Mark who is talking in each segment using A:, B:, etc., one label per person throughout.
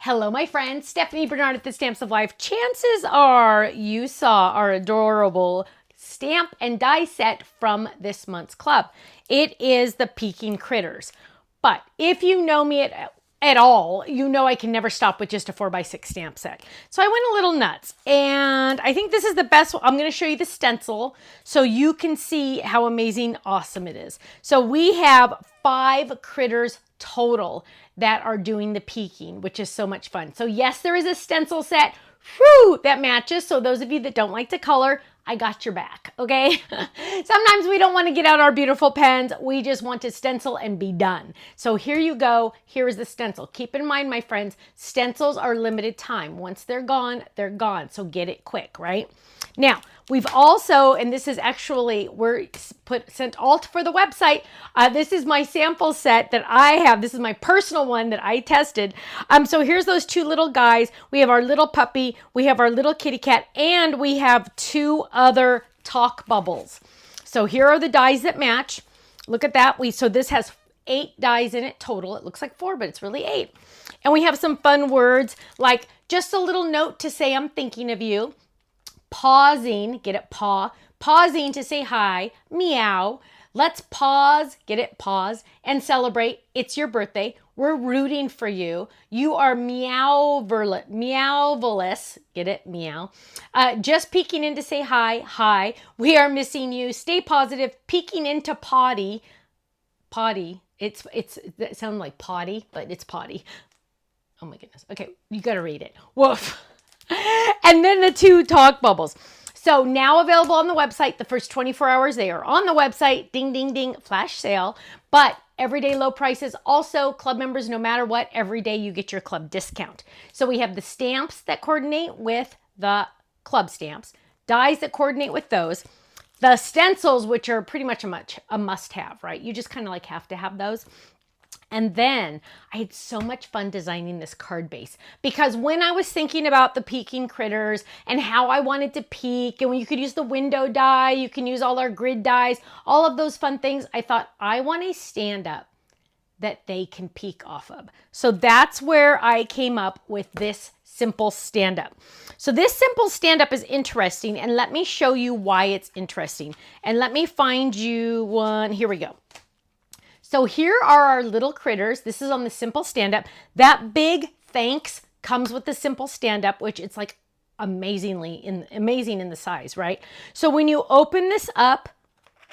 A: Hello, my friend. Stephanie Bernard at the Stamps of Life. Chances are you saw our adorable stamp and die set from this month's club. It is the Peking Critters. But if you know me at all, you know I can never stop with just a 4x6 stamp set. So I went a little nuts, and I think this is the best. I'm going to show you the stencil so you can see how amazing, awesome it is. So we have 5 critters total that are doing the Peking, which is so much fun. So yes, there is a stencil set that matches. So those of you that don't like to color, I got your back, okay? Sometimes we don't want to get out our beautiful pens. We just want to stencil and be done. So here you go. Here is the stencil. Keep in mind, my friends, stencils are limited time. Once they're gone, they're gone. So get it quick, right? Now, we've also, and this is actually, sent all for the website. This is my sample set that I have. This is my personal one that I tested. So here's those 2 little guys. We have our little puppy, we have our little kitty cat, and we have 2 other talk bubbles. So here are the dies that match. Look at that. So this has 8 dies in it total. It looks like 4, but it's really 8. And we have some fun words like just a little note to say I'm thinking of you. Pausing, get it, pausing to say hi, meow. Let's pause, get it, pause, and celebrate. It's your birthday. We're rooting for you. You are meowvelous, get it, meow. Just peeking in to say hi, hi. We are missing you. Stay positive. Peeking into potty. It sounds like potty, but it's potty. Oh my goodness. Okay, you got to read it. Woof. And then the 2 talk bubbles. So now available on the website, the first 24 hours, they are on the website. Ding, ding, ding, flash sale. But everyday low prices. Also, club members, no matter what, every day you get your club discount. So we have the stamps that coordinate with the club stamps, dies that coordinate with those, the stencils, which are pretty much a must-have, right? You just kind of like have to have those. And then I had so much fun designing this card base, because when I was thinking about the Peking Critters and how I wanted to peek, and when you could use the window die, you can use all our grid dies, all of those fun things, I thought I want a stand-up that they can peek off of. So that's where I came up with this simple stand-up. So this simple stand-up is interesting, and let me show you why it's interesting. And let me find you one. Here we go. So here are our little critters. This is on the simple stand-up. That big thanks comes with the simple stand-up, which it's like amazing in the size, right? So when you open this up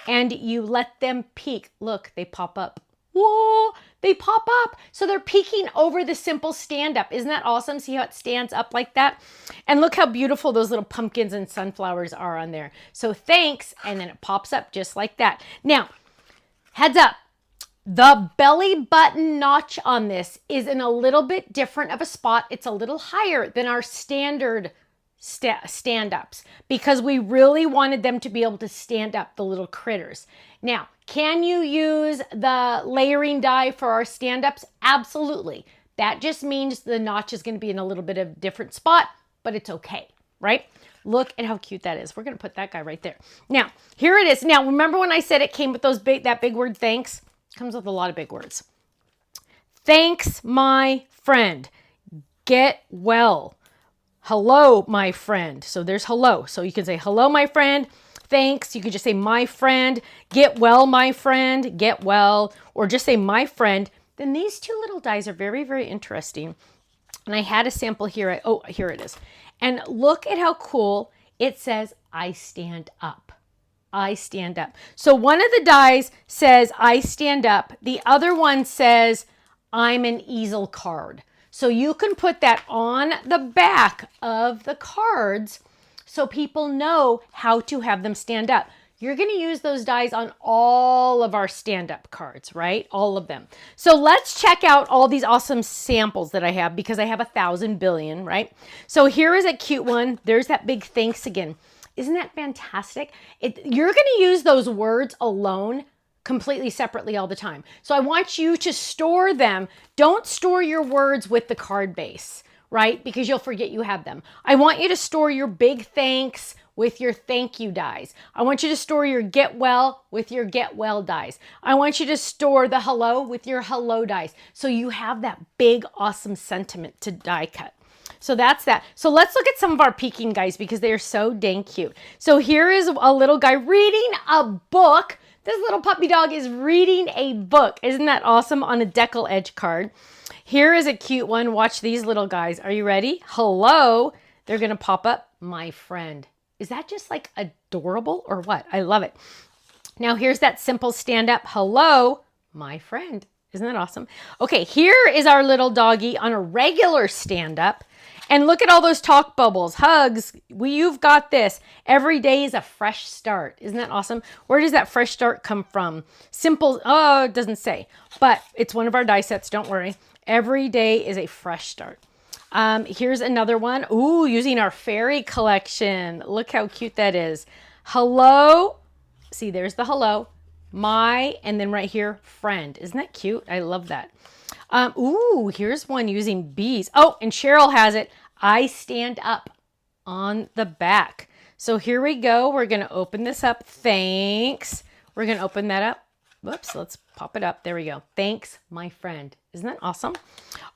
A: and you let them peek, look, they pop up. Whoa, they pop up. So they're peeking over the simple stand-up. Isn't that awesome? See how it stands up like that? And look how beautiful those little pumpkins and sunflowers are on there. So thanks, and then it pops up just like that. Now, heads up. The belly button notch on this is in a little bit different of a spot. It's a little higher than our standard stand-ups, because we really wanted them to be able to stand up, the little critters. Now, can you use the layering die for our stand-ups? Absolutely. That just means the notch is going to be in a little bit of a different spot, but it's okay, right? Look at how cute that is. We're going to put that guy right there. Now, here it is. Now, remember when I said it came with that big word, thanks? Comes with a lot of big words. Thanks, my friend. Get well. Hello, my friend. So there's hello. So you can say hello, my friend. Thanks. You could just say my friend. Get well, my friend. Get well. Or just say my friend. Then these 2 little dies are very, very interesting. And I had a sample here. Oh, here it is. And look at how cool it says, I stand up. I stand up. So one of the dies says, I stand up. The other one says, I'm an easel card. So you can put that on the back of the cards so people know how to have them stand up. You're going to use those dies on all of our stand-up cards, right? All of them. So let's check out all these awesome samples that I have, because I have 1,000 billion, right? So here is a cute one. There's that big thanks again. Isn't that fantastic? You're going to use those words alone completely separately all the time. So I want you to store them. Don't store your words with the card base, right? Because you'll forget you have them. I want you to store your big thanks with your thank you dies. I want you to store your get well with your get well dies. I want you to store the hello with your hello dies. So you have that big, awesome sentiment to die cut. So that's that. So let's look at some of our peeking guys because they are so dang cute. So here is a little guy reading a book. This little puppy dog is reading a book. Isn't that awesome? On a decal edge card. Here is a cute one. Watch these little guys. Are you ready? Hello. They're going to pop up. My friend. Is that just like adorable or what? I love it. Now here's that simple stand up. Hello, my friend. Isn't that awesome? Okay, here is our little doggy on a regular stand up. And look at all those talk bubbles, hugs. You've got this. Every day is a fresh start. Isn't that awesome? Where does that fresh start come from? Simple. Oh, it doesn't say. But it's one of our die sets. Don't worry. Every day is a fresh start. Here's another one. Ooh, using our fairy collection. Look how cute that is. Hello. See, there's the hello. My, and then right here, friend. Isn't that cute? I love that. Ooh, here's one using bees. Oh, and Cheryl has it. I stand up on the back. So here we go. We're going to open this up. Thanks. We're going to open that up. Whoops, let's pop it up. There we go. Thanks, my friend. Isn't that awesome?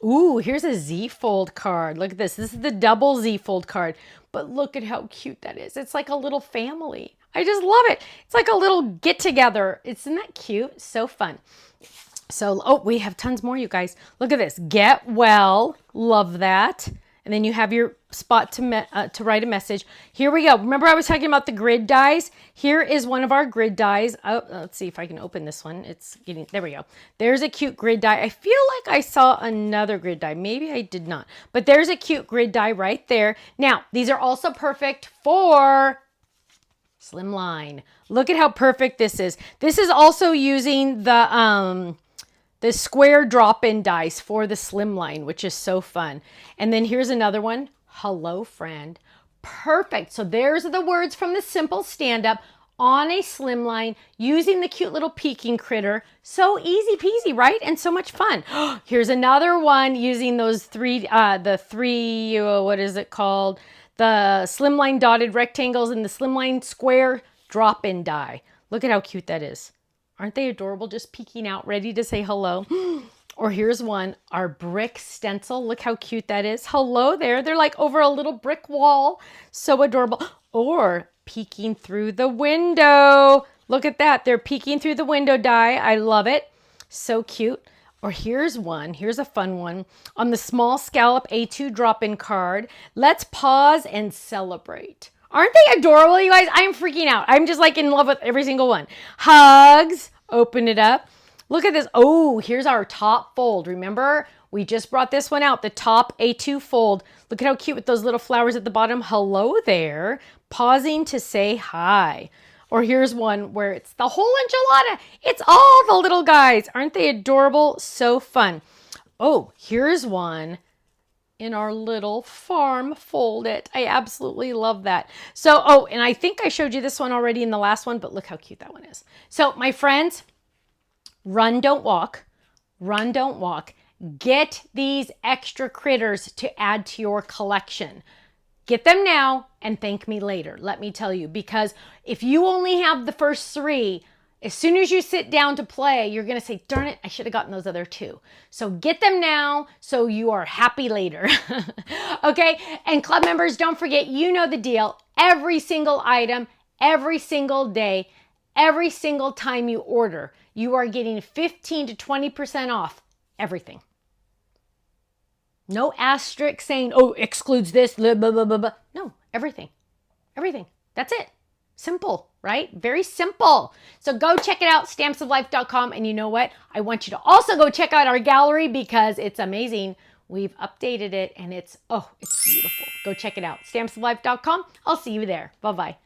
A: Ooh, here's a Z-fold card. Look at this. This is the double Z-fold card. But look at how cute that is. It's like a little family. I just love it. It's like a little get-together. Isn't that cute? So fun. So, oh, we have tons more, you guys. Look at this. Get well. Love that. And then you have your spot to write a message. Here we go. Remember I was talking about the grid dies? Here is one of our grid dies. Oh, let's see if I can open this one. It's getting, there we go. There's a cute grid die. I feel like I saw another grid die. Maybe I did not. But there's a cute grid die right there. Now, these are also perfect for slimline. Look at how perfect this is. This is also using the square drop-in dice for the slimline, which is so fun. And then here's another one. Hello, friend. Perfect. So there's the words from the simple stand-up on a slimline using the cute little peeking critter. So easy peasy, right? And so much fun. Here's another one using those what is it called? The slimline dotted rectangles and the slimline square drop-in die. Look at how cute that is. Aren't they adorable? Just peeking out, ready to say hello. Or here's one, our brick stencil. Look how cute that is. Hello there. They're like over a little brick wall. So adorable. Or peeking through the window. Look at that. They're peeking through the window die. I love it. So cute. Or here's one. Here's a fun one. On the small scallop A2 drop-in card, let's pause and celebrate. Aren't they adorable, you guys? I'm freaking out. I'm just like in love with every single one. Hugs. Open it up. Look at this. Oh, here's our top fold. Remember, we just brought this one out. The top A2 fold. Look at how cute with those little flowers at the bottom. Hello there. Pausing to say hi. Or here's one where it's the whole enchilada. It's all the little guys. Aren't they adorable? So fun. Oh, here's one in our little farm fold it. I absolutely love that. So, oh, and I think I showed you this one already in the last one, but look how cute that one is. So my friends, run, don't walk. Run, don't walk. Get these extra critters to add to your collection. Get them now and thank me later. Let me tell you, because if you only have the first three, as soon as you sit down to play, you're going to say, darn it, I should have gotten those other two. So get them now so you are happy later. Okay? And club members, don't forget, you know the deal. Every single item, every single day, every single time you order, you are getting 15 to 20% off everything. No asterisk saying, oh, excludes this, blah, blah, blah, blah, blah. No, everything. Everything. That's it. Simple, right? Very simple. So go check it out, stampsoflife.com. And you know what? I want you to also go check out our gallery because it's amazing. We've updated it and it's beautiful. Go check it out, stampsoflife.com. I'll see you there. Bye-bye.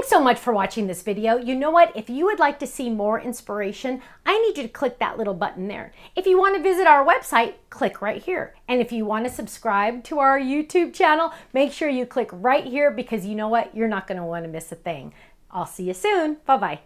A: Thanks so much for watching this video. You know what? If you would like to see more inspiration, I need you to click that little button there. If you want to visit our website, click right here. And if you want to subscribe to our YouTube channel, make sure you click right here because you know what? You're not going to want to miss a thing. I'll see you soon. Bye-bye.